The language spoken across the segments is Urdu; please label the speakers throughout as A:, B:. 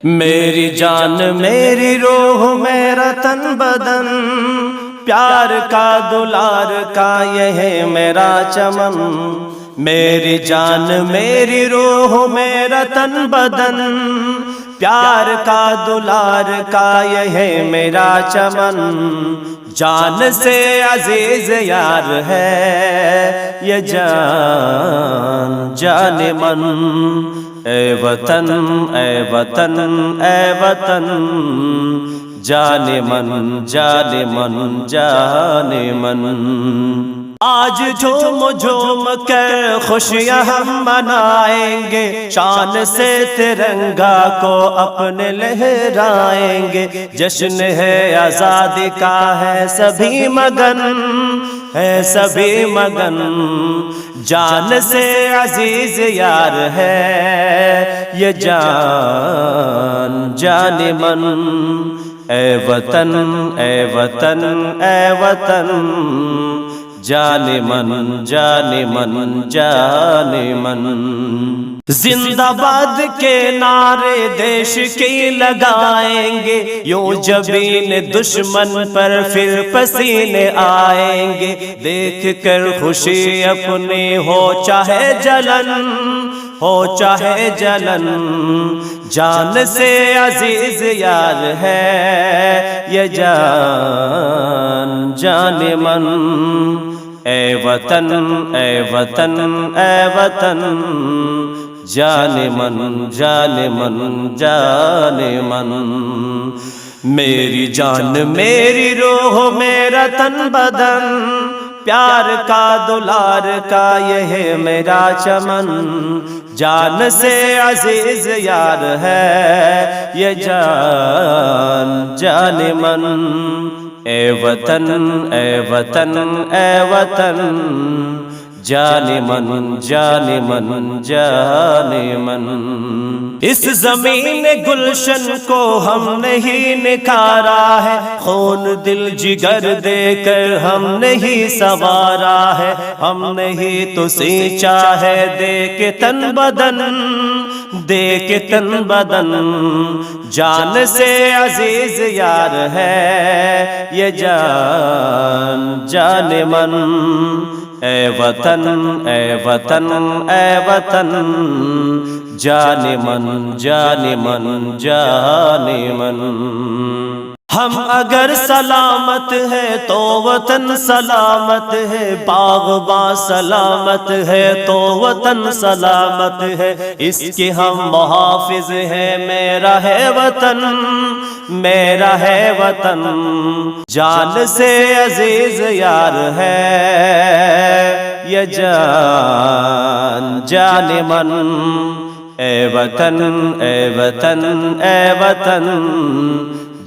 A: میری جان میری روح میرا تن بدن، پیار کا دلار کا یہ ہے میرا چمن۔ میری جان میری روح میرا تن بدن، پیار کا دلار کا یہ ہے میرا چمن۔ جان سے عزیز یار ہے یہ جان جان من۔ اے وطن اے وطن اے وطن، جان من جان من جان من۔ آج جھوم جھوم کر خوشیاں ہم منائیں گے، شان سے ترنگا کو اپنے لہرائیں گے۔ جشن ہے آزادی کا ہے سبھی مگن، ہے سبھی مگن۔ جان سے عزیز یار ہے یہ جان جان من۔ اے وطن اے وطن اے وطن، جان من جان من جان من۔ زندہ باد کے نعرے دیش کی لگائیں گے، یوں جبین دشمن پر پھر پسینے آئیں گے۔ دیکھ کر خوشی اپنی ہو چاہے جلن، ہو چاہے جلن۔ جان سے عزیز یار ہے یہ جان جان من۔ اے وطن اے وطن اے وطن، جان من جان من جان من۔ میری جان میری روح میرا تن بدن، پیار کا دلار کا یہ ہے میرا چمن۔ جان سے عزیز یار ہے یہ جان جان من۔ اے وطن اے وطن اے وطن، جان من جان من جان من۔ اس زمین گلشن کو ہم نہیں نکھارا ہے، خون دل جگر دے کر ہم نہیں سنوارا ہے۔ ہم نہیں تو سینچا ہے دے کے تن بدن، دے کے تن بدن۔ جان سے عزیز یار ہے یہ جان جان من۔ اے وطن اے وطن اے وطن، جان من جان من جان من۔ ہم اگر سلامت ہے تو وطن سلامت ہے، باغباں سلامت ہے تو وطن سلامت ہے۔ اس کے ہم محافظ ہیں، میرا ہے وطن میرا ہے وطن۔ جان سے عزیز یار ہے یہ جان جان من۔ اے وطن اے وطن اے وطن،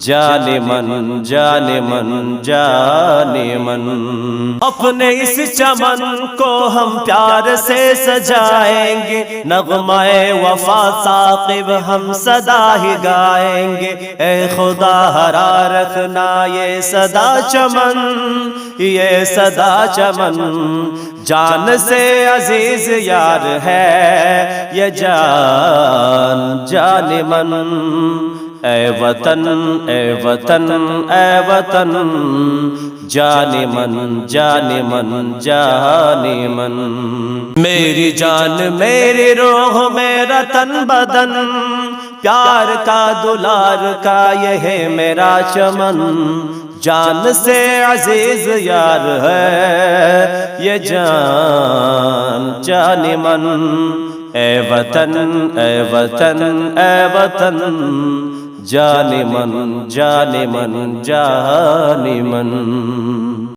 A: جان من جان من جان من۔ اپنے اس چمن کو ہم پیار سے سجائیں گے، نغمہ وفا ثاقب ہم صدا ہی گائیں گے۔ اے خدا ہرا رکھنا یہ صدا چمن، یہ صدا چمن۔ جان سے عزیز یار ہے یہ جان جان من۔ اے وطن اے وطن اے وطن، جان من جان من جان من۔ میری جان میری روح میرا تن بدن، پیار کا دلار کا یہ ہے میرا چمن۔ جان سے عزیز یار ہے یہ جان جان من۔ اے وطن اے وطن اے وطن، جان من جان من جان من۔